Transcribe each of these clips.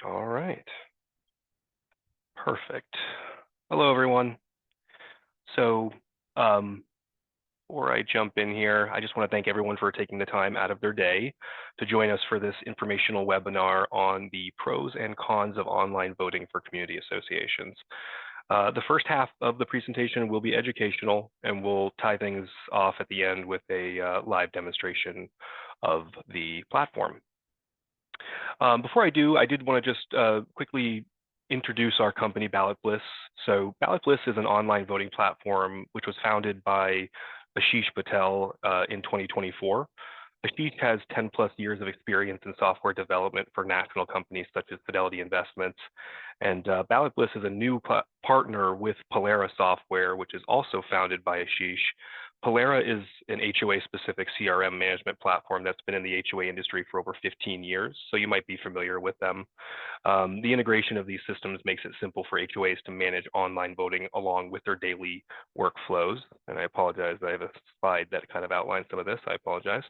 All right. Perfect. Hello, everyone. So before I jump in here, I just want to thank everyone for taking the time out of their day to join us for this informational webinar on the pros and cons of online voting for community associations. The first half of the presentation will be educational, and we'll tie things off at the end with a live demonstration of the platform. Before I do, I did want to just quickly introduce our company, Ballot Bliss. So Ballot Bliss is an online voting platform which was founded by Ashish Patel in 2024. Ashish has 10 plus years of experience in software development for national companies such as Fidelity Investments. And Ballot Bliss is a new partner with Polera Software, which is also founded by Ashish. Polera is an HOA-specific CRM management platform that's been in the HOA industry for over 15 years, so you might be familiar with them. The integration of these systems makes it simple for HOAs to manage online voting along with their daily workflows. And I apologize, I have a slide that kind of outlines some of this. I apologize.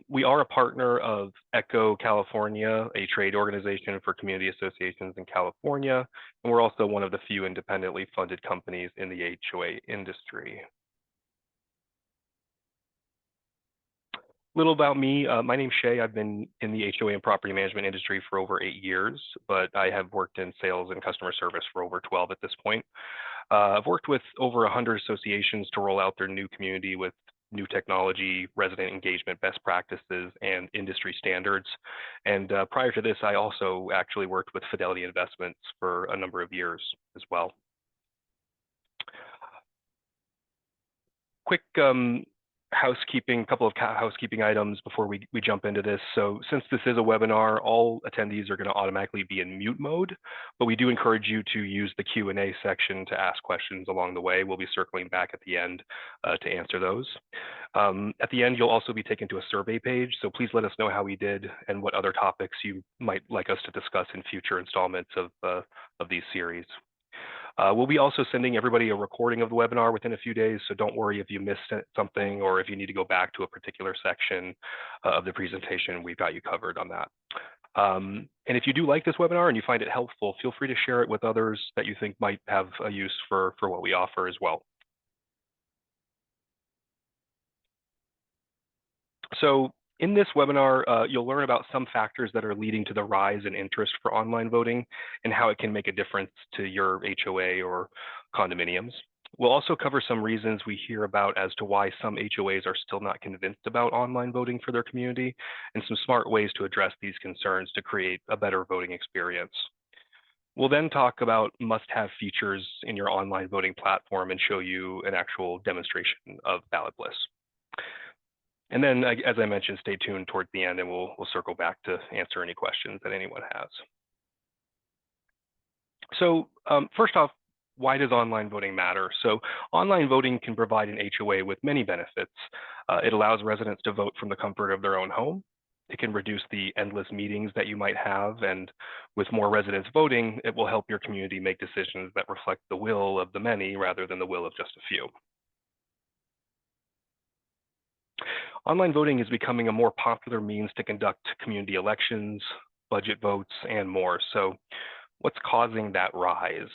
We are a partner of ECHO California, a trade organization for community associations in California, and we're also one of the few independently funded companies in the HOA industry. Little about me, my name's Shay. I've been in the HOA and property management industry for over 8 years, but I have worked in sales and customer service for over 12 at this point. I've worked with over 100 associations to roll out their new community with new technology, resident engagement best practices, and industry standards. And prior to this, I also actually worked with Fidelity Investments for a number of years as well. Quick housekeeping, couple of housekeeping items before we jump into this. So since this is a webinar, all attendees are going to automatically be in mute mode, but we do encourage you to use the Q&A section to ask questions along the way. We'll be circling back at the end to answer those. At the end, you'll also be taken to a survey page, so please let us know how we did and what other topics you might like us to discuss in future installments of these series. We'll be also sending everybody a recording of the webinar within a few days, so don't worry if you missed something or if you need to go back to a particular section of the presentation, we've got you covered on that. And if you do like this webinar and you find it helpful, feel free to share it with others that you think might have a use for what we offer as well. So in this webinar, you'll learn about some factors that are leading to the rise in interest for online voting and how it can make a difference to your HOA or condominiums. We'll also cover some reasons we hear about as to why some HOAs are still not convinced about online voting for their community and some smart ways to address these concerns to create a better voting experience. We'll then talk about must-have features in your online voting platform and show you an actual demonstration of Ballot Bliss. And then, as I mentioned, stay tuned towards the end and we'll circle back to answer any questions that anyone has. So first off, why does online voting matter? So online voting can provide an HOA with many benefits. It allows residents to vote from the comfort of their own home. It can reduce the endless meetings that you might have. And with more residents voting, it will help your community make decisions that reflect the will of the many rather than the will of just a few. Online voting is becoming a more popular means to conduct community elections, budget votes, and more. So what's causing that rise?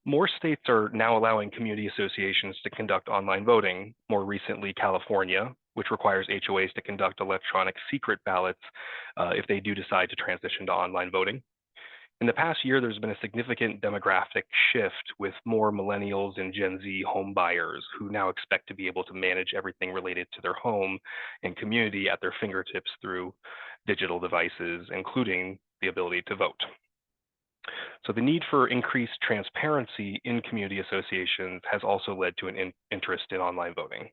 More states are now allowing community associations to conduct online voting. More recently, California, which requires HOAs to conduct electronic secret ballots if they do decide to transition to online voting. In the past year, there's been a significant demographic shift with more millennials and Gen Z home buyers who now expect to be able to manage everything related to their home and community at their fingertips through digital devices, including the ability to vote. So the need for increased transparency in community associations has also led to an interest in online voting.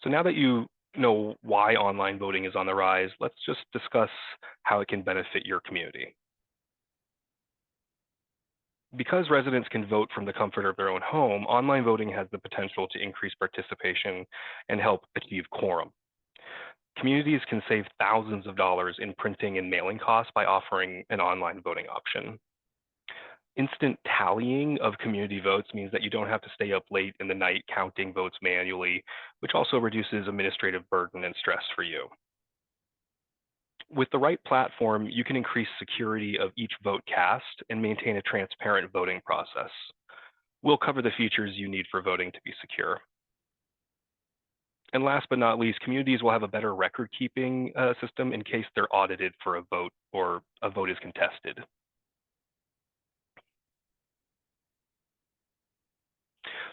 So now that you know why online voting is on the rise, let's just discuss how it can benefit your community. Because residents can vote from the comfort of their own home, online voting has the potential to increase participation and help achieve quorum. Communities can save thousands of dollars in printing and mailing costs by offering an online voting option. Instant tallying of community votes means that you don't have to stay up late in the night counting votes manually, which also reduces administrative burden and stress for you. With the right platform, you can increase security of each vote cast and maintain a transparent voting process. We'll cover the features you need for voting to be secure. And last but not least, communities will have a better record-keeping system in case they're audited for a vote or a vote is contested.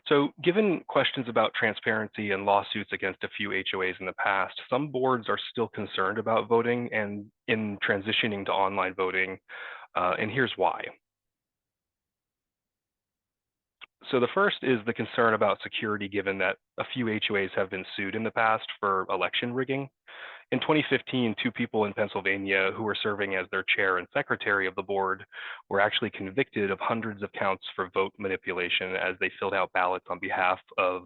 So given questions about transparency and lawsuits against a few HOAs in the past, some boards are still concerned about voting and in transitioning to online voting, and here's why. So the first is the concern about security, given that a few HOAs have been sued in the past for election rigging. In 2015, two people in Pennsylvania who were serving as their chair and secretary of the board were actually convicted of hundreds of counts for vote manipulation as they filled out ballots on behalf of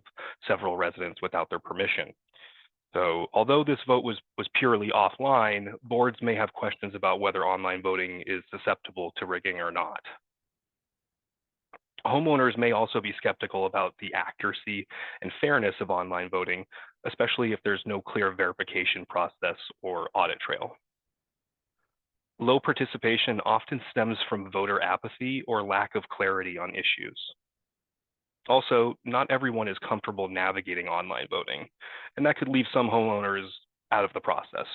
several residents without their permission. So although this vote was purely offline, boards may have questions about whether online voting is susceptible to rigging or not. Homeowners may also be skeptical about the accuracy and fairness of online voting, especially if there's no clear verification process or audit trail. Low participation often stems from voter apathy or lack of clarity on issues. Also, not everyone is comfortable navigating online voting, and that could leave some homeowners out of the process.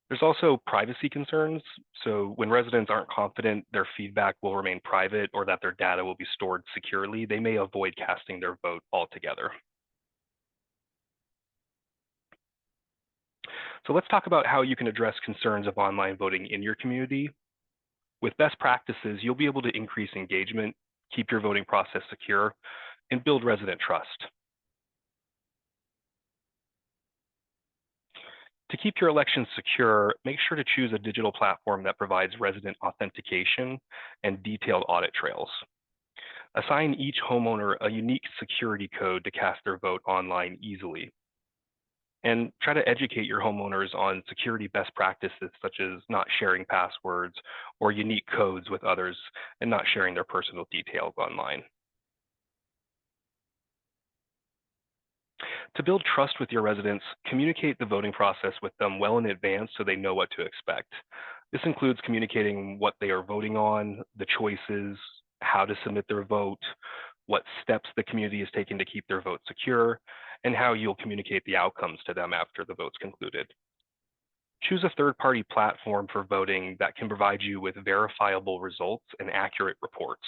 There's also privacy concerns. So when residents aren't confident their feedback will remain private or that their data will be stored securely, they may avoid casting their vote altogether. So let's talk about how you can address concerns of online voting in your community. With best practices, you'll be able to increase engagement, keep your voting process secure, and build resident trust. To keep your elections secure, make sure to choose a digital platform that provides resident authentication and detailed audit trails. Assign each homeowner a unique security code to cast their vote online easily. And try to educate your homeowners on security best practices, such as not sharing passwords or unique codes with others and not sharing their personal details online. To build trust with your residents, communicate the voting process with them well in advance so they know what to expect. This includes communicating what they are voting on, the choices, how to submit their vote, what steps the community is taking to keep their vote secure, and how you'll communicate the outcomes to them after the vote's concluded. Choose a third-party platform for voting that can provide you with verifiable results and accurate reports.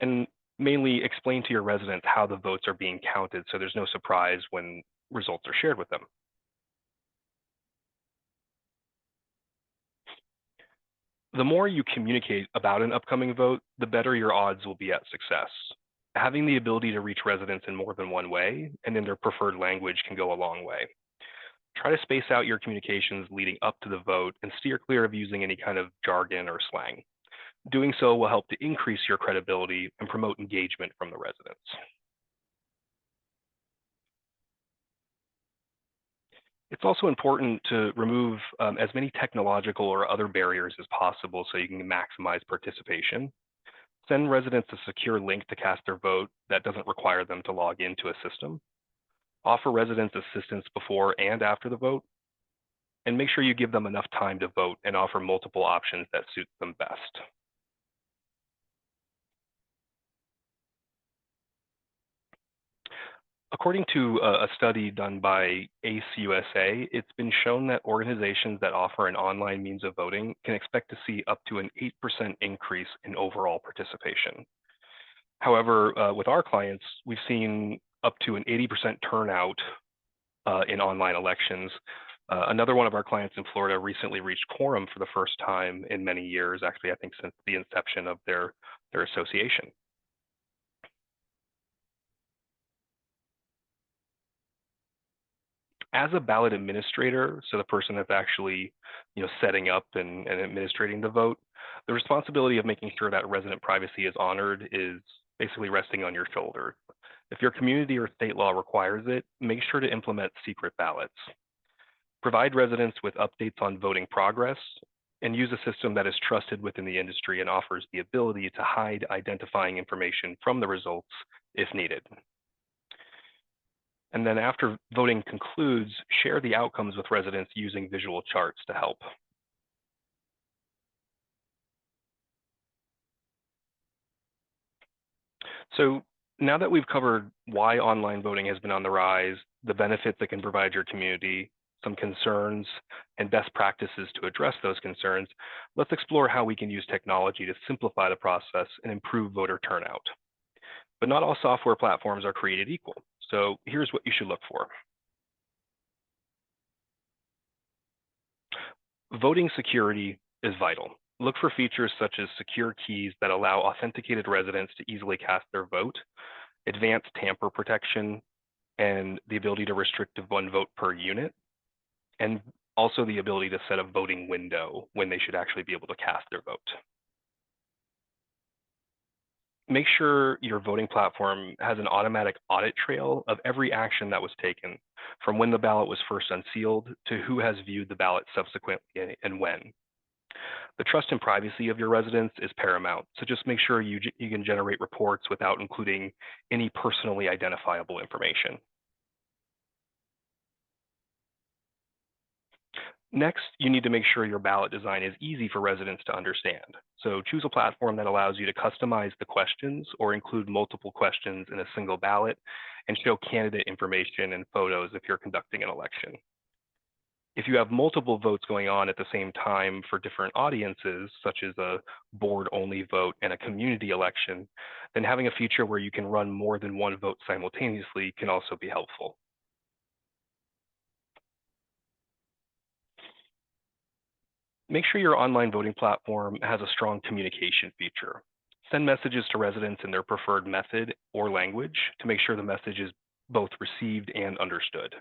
And mainly explain to your residents how the votes are being counted so there's no surprise when results are shared with them. The more you communicate about an upcoming vote, the better your odds will be at success. Having the ability to reach residents in more than one way and in their preferred language can go a long way. Try to space out your communications leading up to the vote and steer clear of using any kind of jargon or slang. Doing so will help to increase your credibility and promote engagement from the residents. It's also important to remove as many technological or other barriers as possible so you can maximize participation. Send residents a secure link to cast their vote that doesn't require them to log into a system. Offer residents assistance before and after the vote, and make sure you give them enough time to vote and offer multiple options that suit them best. According to a study done by ACE USA, it's been shown that organizations that offer an online means of voting can expect to see up to an 8% increase in overall participation. However, with our clients, we've seen up to an 80% turnout in online elections. Another one of our clients in Florida recently reached quorum for the first time in many years, actually, I think since the inception of their association. As a ballot administrator, so the person that's actually, setting up and administrating the vote, the responsibility of making sure that resident privacy is honored is basically resting on your shoulder. If your community or state law requires it, make sure to implement secret ballots. Provide residents with updates on voting progress, and use a system that is trusted within the industry and offers the ability to hide identifying information from the results if needed. And then after voting concludes, share the outcomes with residents using visual charts to help. So now that we've covered why online voting has been on the rise, the benefits it can provide your community, some concerns, and best practices to address those concerns, let's explore how we can use technology to simplify the process and improve voter turnout. But not all software platforms are created equal. So here's what you should look for. Voting security is vital. Look for features such as secure keys that allow authenticated residents to easily cast their vote, advanced tamper protection, and the ability to restrict to one vote per unit, and also the ability to set a voting window when they should actually be able to cast their vote. Make sure your voting platform has an automatic audit trail of every action that was taken, from when the ballot was first unsealed to who has viewed the ballot subsequently and when. The trust and privacy of your residents is paramount, so just make sure you can generate reports without including any personally identifiable information. Next, you need to make sure your ballot design is easy for residents to understand. So choose a platform that allows you to customize the questions or include multiple questions in a single ballot and show candidate information and photos if you're conducting an election. If you have multiple votes going on at the same time for different audiences, such as a board-only vote and a community election, then having a feature where you can run more than one vote simultaneously can also be helpful. Make sure your online voting platform has a strong communication feature. Send messages to residents in their preferred method or language to make sure the message is both received and understood.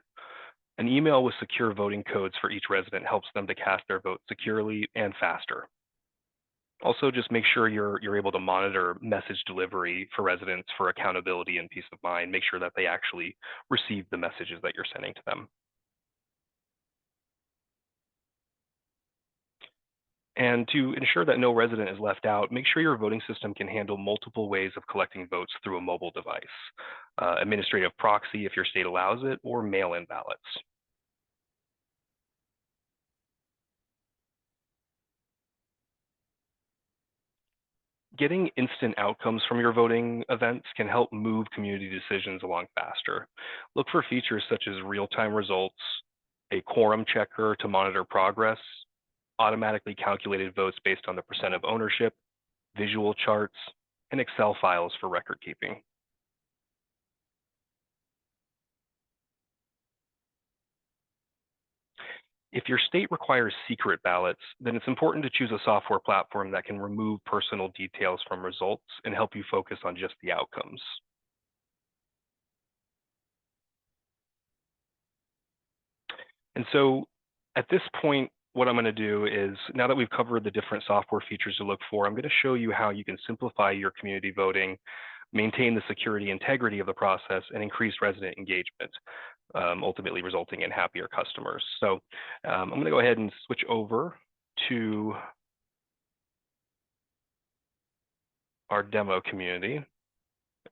An email with secure voting codes for each resident helps them to cast their vote securely and faster. Also, just make sure you're able to monitor message delivery for residents for accountability and peace of mind. Make sure that they actually receive the messages that you're sending to them. And to ensure that no resident is left out, make sure your voting system can handle multiple ways of collecting votes through a mobile device, administrative proxy if your state allows it, or mail-in ballots. Getting instant outcomes from your voting events can help move community decisions along faster. Look for features such as real-time results, a quorum checker to monitor progress, automatically calculated votes based on the percent of ownership, visual charts, and Excel files for record keeping. If your state requires secret ballots, then it's important to choose a software platform that can remove personal details from results and help you focus on just the outcomes. And so at this point, what I'm going to do is, now that we've covered the different software features to look for, I'm going to show you how you can simplify your community voting, maintain the security integrity of the process, and increase resident engagement, ultimately resulting in happier customers. So I'm going to go ahead and switch over to our demo community,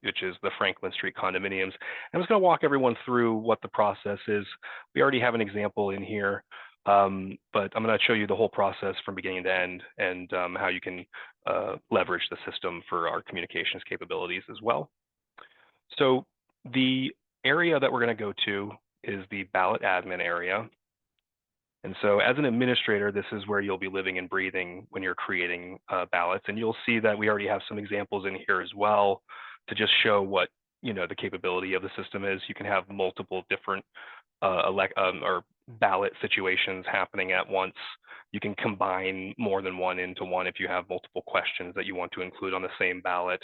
which is the Franklin Street condominiums. I'm just going to walk everyone through what the process is. We already have an example in here, but I'm going to show you the whole process from beginning to end and how you can leverage the system for our communications capabilities as well. So the area that we're going to go to is the ballot admin area. And so as an administrator, this is where you'll be living and breathing when you're creating ballots. And you'll see that we already have some examples in here as well to just show what the capability of the system is. You can have multiple different or ballot situations happening at once. You can combine more than one into one if you have multiple questions that you want to include on the same ballot.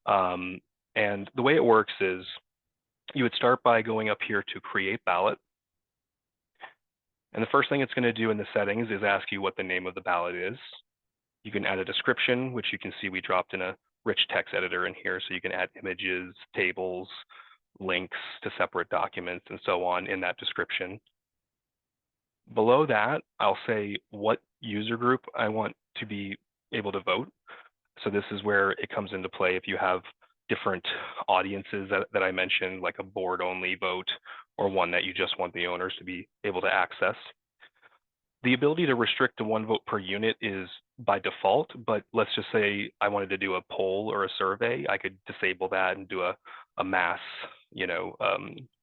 And the way it works is you would start by going up here to create ballot. And the first thing it's going to do in the settings is ask you what the name of the ballot is. You can add a description, which you can see we dropped in a rich text editor in here, so you can add images, tables, links to separate documents, and so on in that description. Below that, I'll say what user group I want to be able to vote. So this is where it comes into play if you have different audiences that I mentioned, like a board only vote or one that you just want the owners to be able to access. The ability to restrict to one vote per unit is by default, but let's just say I wanted to do a poll or a survey, I could disable that and do a mass,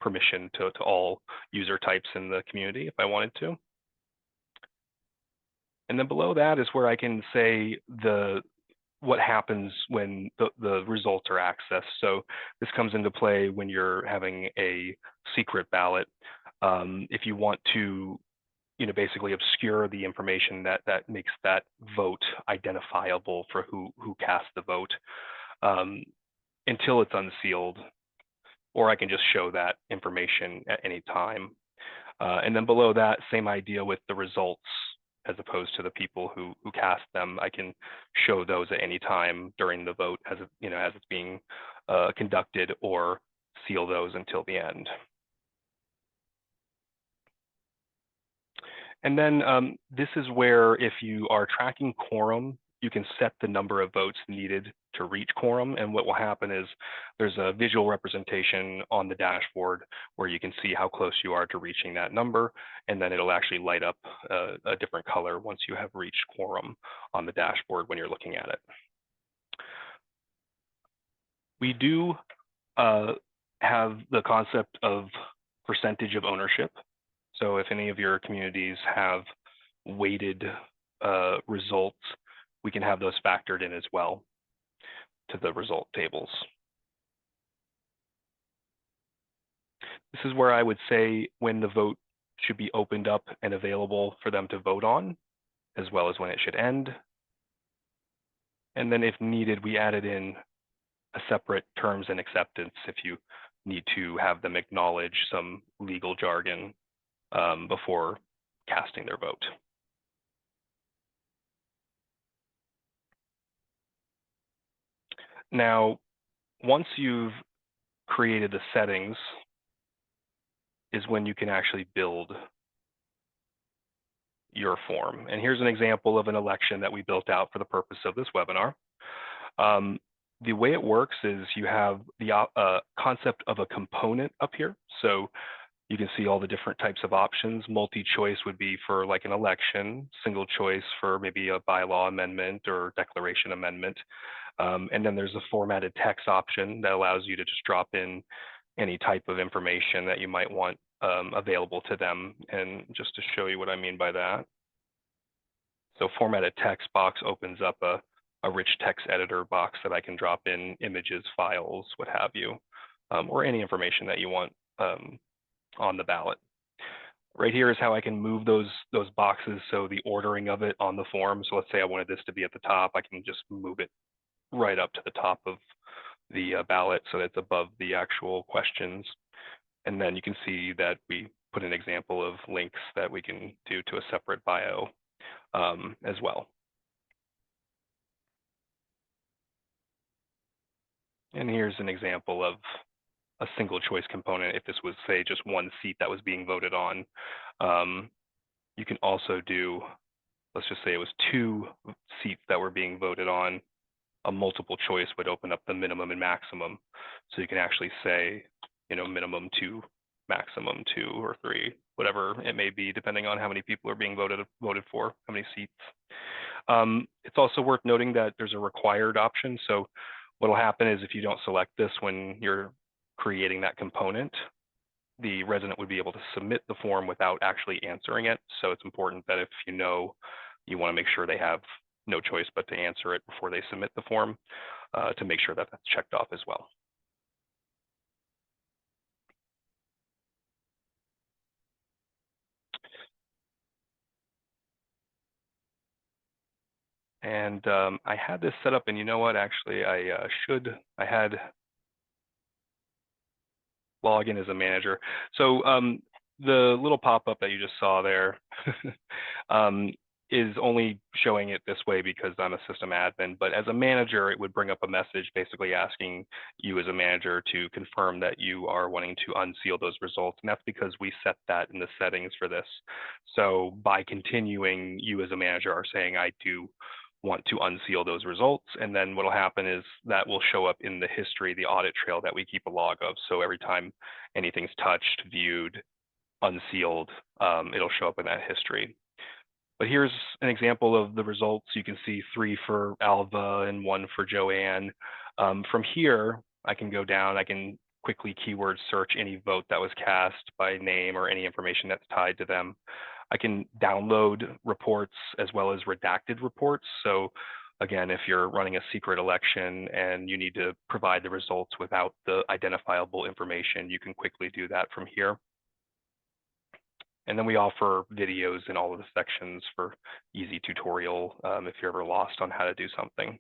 permission to all user types in the community if I wanted to. And then below that is where I can say what happens when the results are accessed. So this comes into play when you're having a secret ballot. If you want to, basically obscure the information that makes that vote identifiable for who cast the vote until it's unsealed, or I can just show that information at any time. And then below that, same idea with the results as opposed to the people who cast them. I can show those at any time during the vote as it's being conducted, or seal those until the end. And then this is where if you are tracking quorum, you can set the number of votes needed to reach quorum. And what will happen is there's a visual representation on the dashboard where you can see how close you are to reaching that number. And then it'll actually light up a different color once you have reached quorum on the dashboard when you're looking at it. We do have the concept of percentage of ownership. So if any of your communities have weighted results, we can have those factored in as well to the result tables. This is where I would say when the vote should be opened up and available for them to vote on, as well as when it should end. And then if needed, we added in a separate terms and acceptance if you need to have them acknowledge some legal jargon before casting their vote. Now, once you've created the settings is when you can actually build your form. And here's an example of an election that we built out for the purpose of this webinar. The way it works is you have the concept of a component up here. So you can see all the different types of options. Multi-choice would be for like an election, single choice for maybe a bylaw amendment or declaration amendment. And then there's a formatted text option that allows you to just drop in any type of information that you might want available to them. And just to show you what I mean by that. So formatted text box opens up a rich text editor box that I can drop in images, files, what have you, or any information that you want on the ballot. Right here is how I can move those boxes. So the ordering of it on the form. So let's say I wanted this to be at the top, I can just move it right up to the top of the ballot so that it's above the actual questions. And then you can see that we put an example of links that we can do to a separate bio as well. And here's an example of a single choice component. If this was, say, just one seat that was being voted on, you can also do, let's just say it was 2 seats that were being voted on. A multiple choice would open up the minimum and maximum. So you can actually say, minimum 2, maximum 2 or 3, whatever it may be, depending on how many people are being voted for, how many seats. It's also worth noting that there's a required option. So what will happen is if you don't select this when you're creating that component, the resident would be able to submit the form without actually answering it. So it's important that if you want to make sure they have no choice but to answer it before they submit the form, to make sure that that's checked off as well. And I had this set up, and you know what, actually, I had log in as a manager. So the little pop-up that you just saw there, is only showing it this way because I'm a system admin, but as a manager, it would bring up a message basically asking you as a manager to confirm that you are wanting to unseal those results. And that's because we set that in the settings for this. So by continuing, you as a manager are saying, I do want to unseal those results. And then what'll happen is that will show up in the history, the audit trail that we keep a log of. So every time anything's touched, viewed, unsealed, it'll show up in that history. But here's an example of the results. You can see 3 for Alva and 1 for Joanne. From here, I can go down, I can quickly keyword search any vote that was cast by name or any information that's tied to them. I can download reports as well as redacted reports. So again, if you're running a secret election and you need to provide the results without the identifiable information, you can quickly do that from here. And then we offer videos in all of the sections for easy tutorial if you're ever lost on how to do something.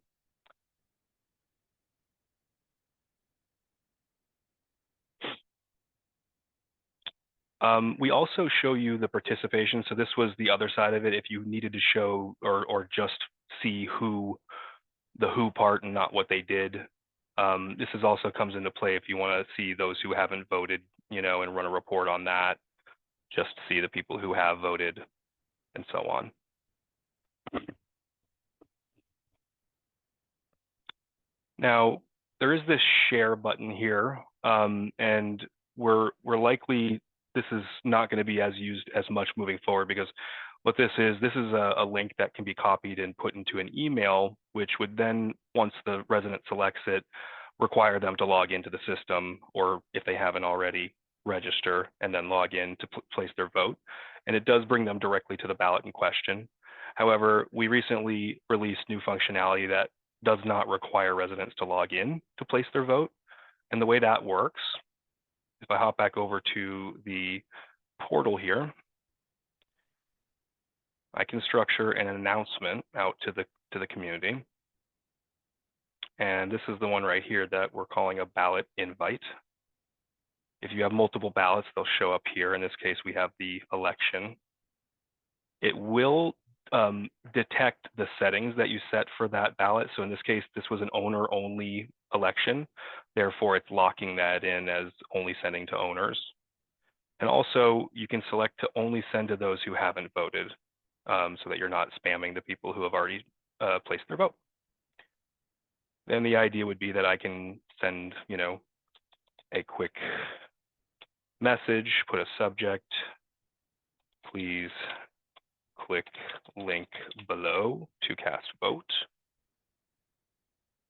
We also show you the participation. So this was the other side of it. If you needed to show or just see the who part and not what they did. This is also comes into play if you want to see those who haven't voted, and run a report on that. Just to see the people who have voted and so on. Now, there is this share button here, and we're likely, this is not going to be as used as much moving forward because what this is a link that can be copied and put into an email, which would then, once the resident selects it, require them to log into the system, or if they haven't already, register and then log in to place their vote. And it does bring them directly to the ballot in question. However, we recently released new functionality that does not require residents to log in to place their vote. And the way that works, if I hop back over to the portal here, I can structure an announcement out to the community. And this is the one right here that we're calling a ballot invite. If you have multiple ballots, they'll show up here. In this case, we have the election. It will detect the settings that you set for that ballot. So in this case, this was an owner-only election. Therefore, it's locking that in as only sending to owners. And also, you can select to only send to those who haven't voted so that you're not spamming the people who have already placed their vote. Then the idea would be that I can send, a quick message, put a subject, please click link below to cast vote,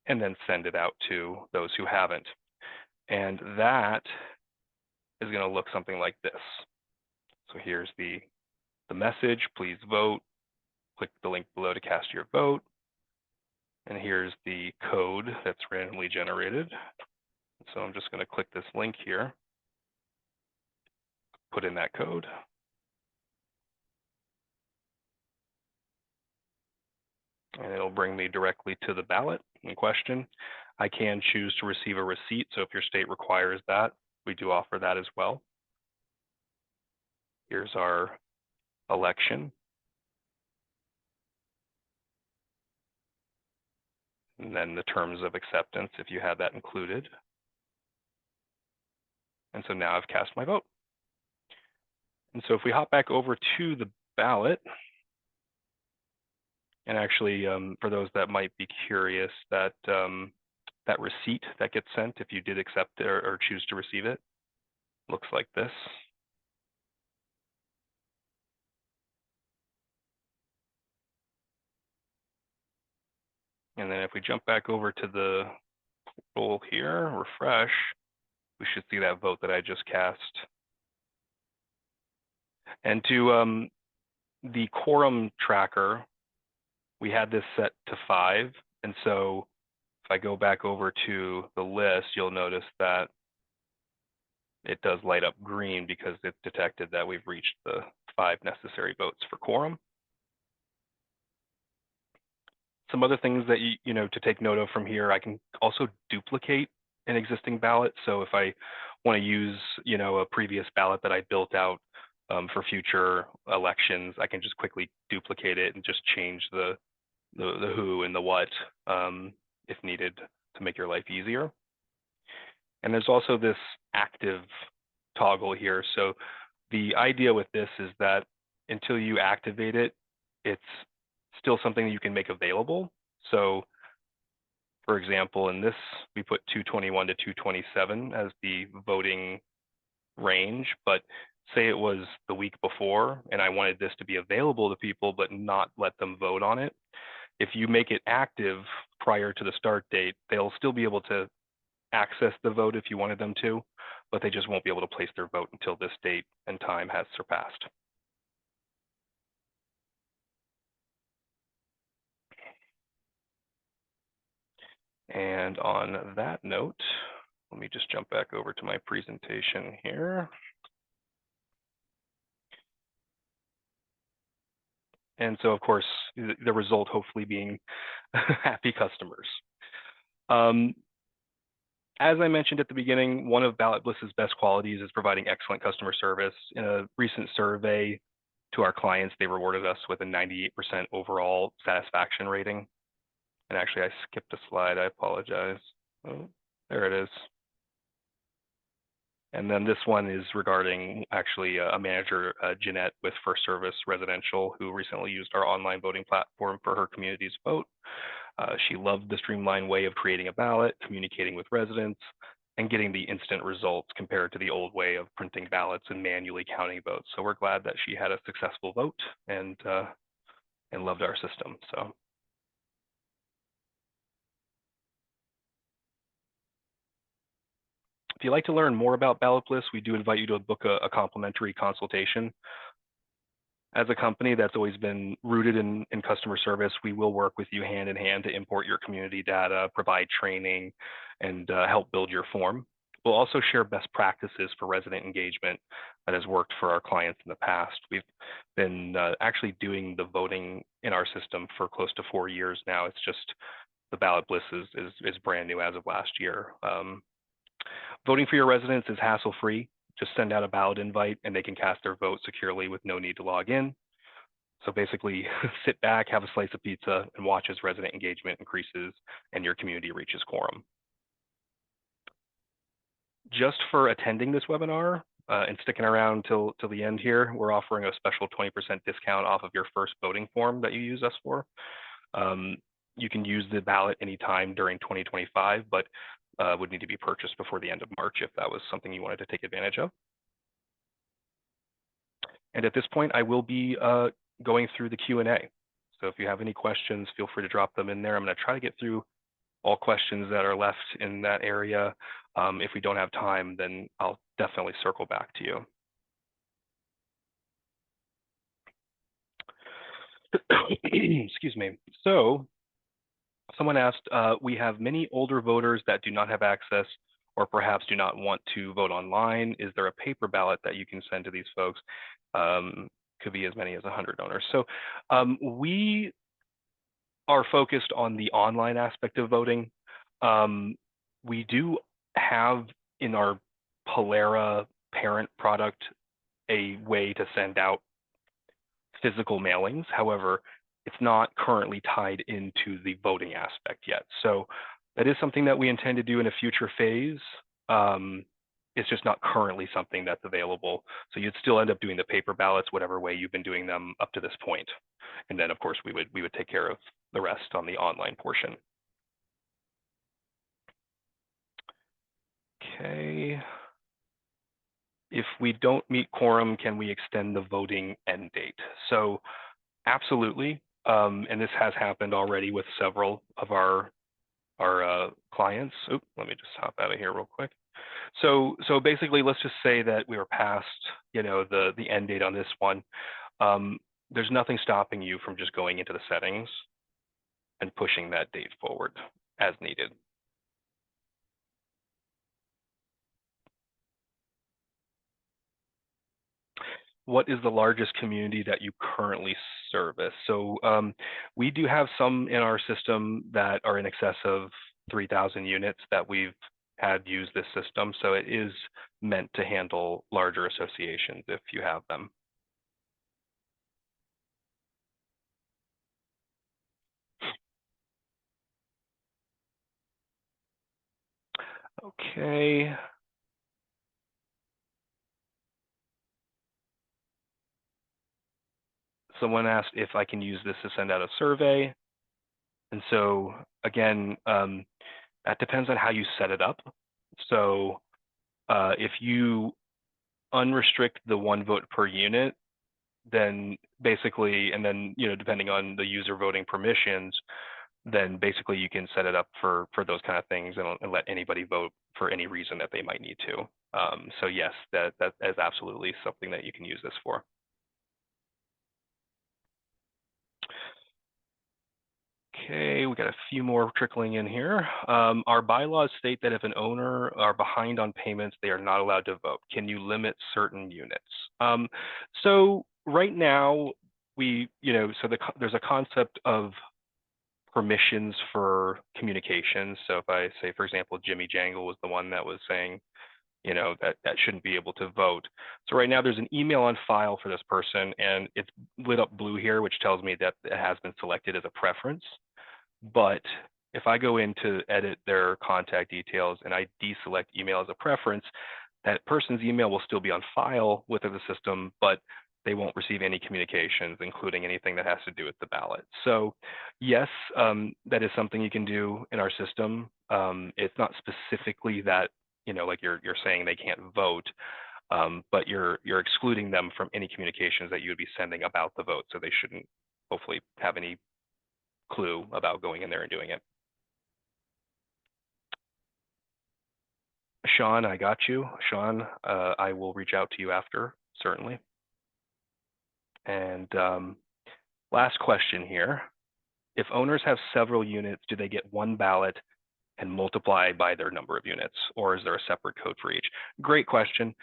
and then send it out to those who haven't. And that is going to look something like this. So here's the message, please vote, click the link below to cast your vote. And here's the code that's randomly generated. So I'm just going to click this link here, put in that code. And it'll bring me directly to the ballot in question. I can choose to receive a receipt. So if your state requires that, we do offer that as well. Here's our election. And then the terms of acceptance, if you had that included. And so now I've cast my vote. And so if we hop back over to the ballot, and actually, for those that might be curious, that that receipt that gets sent, if you did accept it or choose to receive it, looks like this. And then if we jump back over to the portal here, refresh, we should see that vote that I just cast. And to the quorum tracker, we had this set to 5. And so if I go back over to the list, you'll notice that it does light up green because it's detected that we've reached the 5 necessary votes for quorum. Some other things that to take note of from here, I can also duplicate an existing ballot. So if I want to use a previous ballot that I built out for future elections, I can just quickly duplicate it and just change the who and the what if needed to make your life easier. And there's also this active toggle here. So the idea with this is that until you activate it, it's still something you can make available. So for example, in this, we put 221 to 227 as the voting range, but say it was the week before and I wanted this to be available to people, but not let them vote on it. If you make it active prior to the start date, they'll still be able to access the vote if you wanted them to, but they just won't be able to place their vote until this date and time has surpassed. And on that note, let me just jump back over to my presentation here. And so, of course, the result hopefully being happy customers. As I mentioned at the beginning, one of Ballot Bliss's best qualities is providing excellent customer service. In a recent survey to our clients, they rewarded us with a 98% overall satisfaction rating. And actually, I skipped a slide. I apologize. Oh, there it is. And then this one is regarding actually a manager, Jeanette, with First Service Residential, who recently used our online voting platform for her community's vote. She loved the streamlined way of creating a ballot, communicating with residents, and getting the instant results compared to the old way of printing ballots and manually counting votes. So we're glad that she had a successful vote and loved our system. So. If you'd like to learn more about Ballot Bliss, we do invite you to book a complimentary consultation. As a company that's always been rooted in customer service, we will work with you hand in hand to import your community data, provide training, and help build your form. We'll also share best practices for resident engagement that has worked for our clients in the past. We've been actually doing the voting in our system for close to 4 years now. It's just the Ballot Bliss is brand new as of last year. Voting for your residents is hassle-free. Just send out a ballot invite and they can cast their vote securely with no need to log in. So basically, sit back, have a slice of pizza, and watch as resident engagement increases and your community reaches quorum. Just for attending this webinar and sticking around till the end here, we're offering a special 20% discount off of your first voting form that you use us for. You can use the ballot anytime during 2025, but would need to be purchased before the end of March if that was something you wanted to take advantage of. And at this point, I will be going through the Q&A. So if you have any questions, feel free to drop them in there. I'm going to try to get through all questions that are left in that area. If we don't have time, then I'll definitely circle back to you. Excuse me. So someone asked, we have many older voters that do not have access or perhaps do not want to vote online. Is there a paper ballot that you can send to these folks? Could be as many as 100 donors. So we are focused on the online aspect of voting. We do have in our Polera parent product a way to send out physical mailings. However, it's not currently tied into the voting aspect yet. So that is something that we intend to do in a future phase. It's just not currently something that's available. So you'd still end up doing the paper ballots, whatever way you've been doing them up to this point. And then of course we would take care of the rest on the online portion. Okay. If we don't meet quorum, can we extend the voting end date? So absolutely. And this has happened already with several of our clients. Oops, let me just hop out of here real quick. So basically, let's just say that we were past, the end date on this one. There's nothing stopping you from just going into the settings and pushing that date forward as needed. What is the largest community that you currently service? So we do have some in our system that are in excess of 3,000 units that we've had used this system, so it is meant to handle larger associations if you have them. Okay. Someone asked if I can use this to send out a survey. And so again, that depends on how you set it up. So if you unrestrict the one vote per unit, then basically, and then, depending on the user voting permissions, then basically you can set it up for those kind of things and let anybody vote for any reason that they might need to. So yes, that is absolutely something that you can use this for. Okay, we got a few more trickling in here. Our bylaws state that if an owner are behind on payments, they are not allowed to vote. Can you limit certain units? So right now, there's a concept of permissions for communications. So if I say, for example, Jimmy Jangle was the one that was saying, that shouldn't be able to vote. So right now there's an email on file for this person, and it's lit up blue here, which tells me that it has been selected as a preference. But if I go in to edit their contact details and I deselect email as a preference, that person's email will still be on file within the system, but they won't receive any communications, including anything that has to do with the ballot. So yes, that is something you can do in our system. It's not specifically that, like you're saying they can't vote, but you're excluding them from any communications that you would be sending about the vote. So they shouldn't hopefully have any clue about going in there and doing it. Sean, I got you. Sean, I will reach out to you after, certainly. And last question here. If owners have several units, do they get one ballot and multiply by their number of units, or is there a separate code for each? Great question.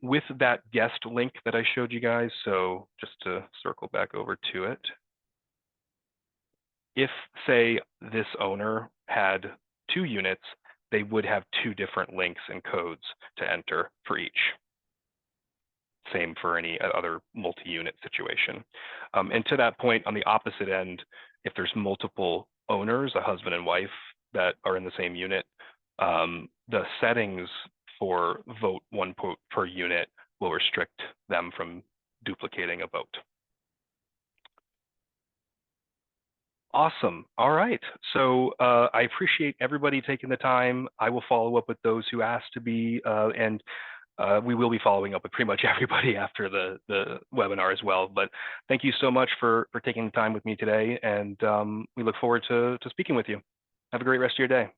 With that guest link that I showed you guys, so just to circle back over to it, if, say, this owner had 2 units, they would have 2 different links and codes to enter for each. Same for any other multi-unit situation. And to that point, on the opposite end, if there's multiple owners, a husband and wife that are in the same unit, the settings for vote 1 vote per unit will restrict them from duplicating a vote. Awesome. All right. So I appreciate everybody taking the time. I will follow up with those who asked to be, and we will be following up with pretty much everybody after the webinar as well. But thank you so much for taking the time with me today, and we look forward to speaking with you. Have a great rest of your day.